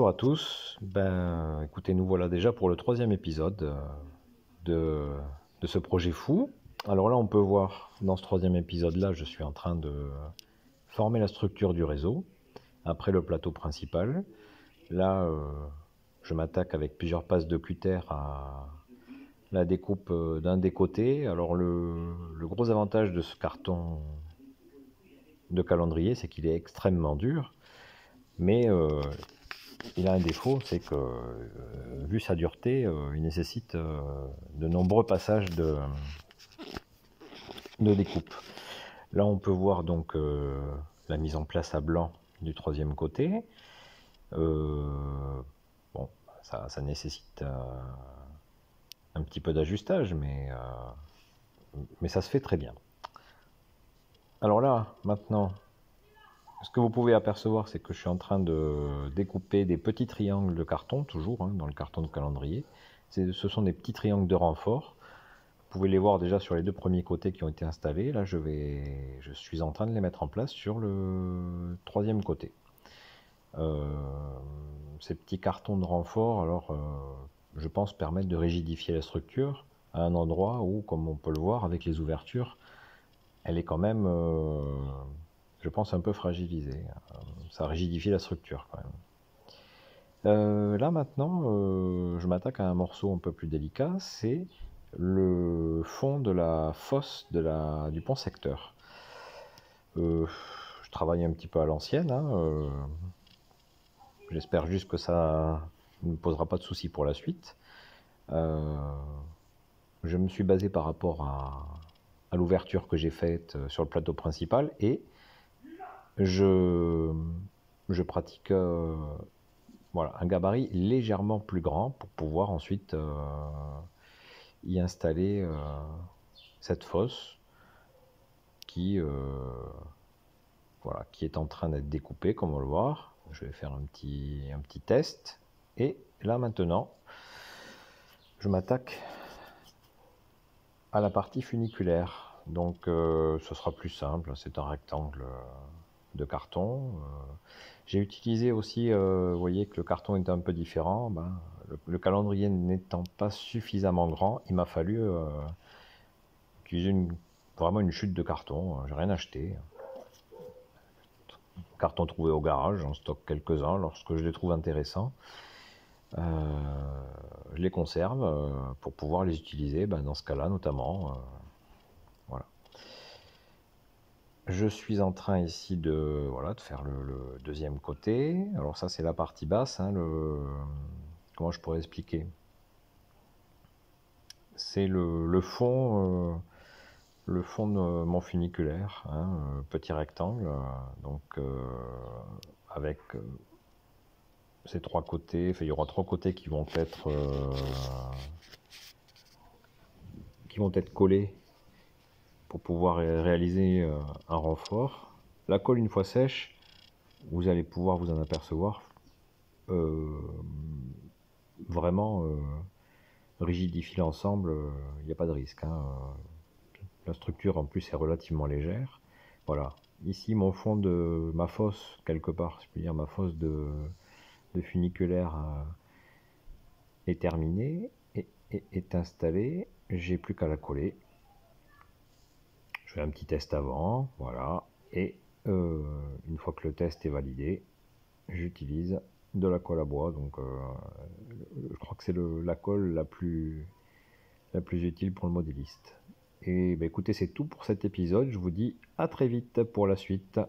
Bonjour à tous. Écoutez, nous voilà déjà pour le troisième épisode de, de ce projet fou. Alors là, on peut voir dans ce troisième épisode-là, je suis en train de former la structure du réseau après le plateau principal. Là, je m'attaque avec plusieurs passes de cutter à la découpe d'un des côtés. Alors le gros avantage de ce carton de calendrier, c'est qu'il est extrêmement dur, mais il a un défaut, c'est que, vu sa dureté, il nécessite de nombreux passages de découpe. Là, on peut voir donc la mise en place à blanc du troisième côté. Bon, ça nécessite un petit peu d'ajustage, mais ça se fait très bien. Alors là, maintenant, ce que vous pouvez apercevoir, c'est que je suis en train de découper des petits triangles de carton, toujours dans le carton de calendrier. Ce sont des petits triangles de renfort. Vous pouvez les voir déjà sur les deux premiers côtés qui ont été installés. Là, je suis en train de les mettre en place sur le troisième côté. Ces petits cartons de renfort, alors, je pense permettre de rigidifier la structure à un endroit où, comme on peut le voir avec les ouvertures, elle est quand même, je pense, un peu fragilisée. Ça rigidifie la structure quand même. Là maintenant, je m'attaque à un morceau un peu plus délicat, c'est le fond de la fosse du pont secteur. Je travaille un petit peu à l'ancienne, j'espère juste que ça ne me posera pas de soucis pour la suite. Je me suis basé par rapport à l'ouverture que j'ai faite sur le plateau principal et je pratique voilà, un gabarit légèrement plus grand pour pouvoir ensuite y installer cette fosse qui, voilà, qui est en train d'être découpée, comme on va le voir. Je vais faire un petit test. Et là maintenant, je m'attaque à la partie funiculaire. Donc ce sera plus simple, c'est un rectangle de carton. J'ai utilisé aussi, vous voyez que le carton est un peu différent. Le calendrier n'étant pas suffisamment grand, il m'a fallu utiliser vraiment une chute de carton. J'ai rien acheté. Carton trouvé au garage, j'en stocke quelques-uns lorsque je les trouve intéressants. Je les conserve pour pouvoir les utiliser dans ce cas-là notamment. Voilà. Je suis en train ici de faire le deuxième côté. Alors ça c'est la partie basse. Comment je pourrais expliquer? C'est le fond de mon funiculaire, petit rectangle. Donc avec ces trois côtés, il y aura trois côtés qui vont être collés pour pouvoir réaliser un renfort. La colle, une fois sèche, vous allez pouvoir vous en apercevoir, vraiment rigidifie l'ensemble, il n'y a pas de risque. La structure en plus est relativement légère. Voilà, ici mon fond de ma fosse, quelque part, je peux dire ma fosse de funiculaire est terminée et est installée. J'ai plus qu'à la coller. Je fais un petit test avant, voilà, et une fois que le test est validé, j'utilise de la colle à bois. Donc je crois que c'est la colle la plus utile pour le modéliste. Et écoutez, c'est tout pour cet épisode. Je vous dis à très vite pour la suite.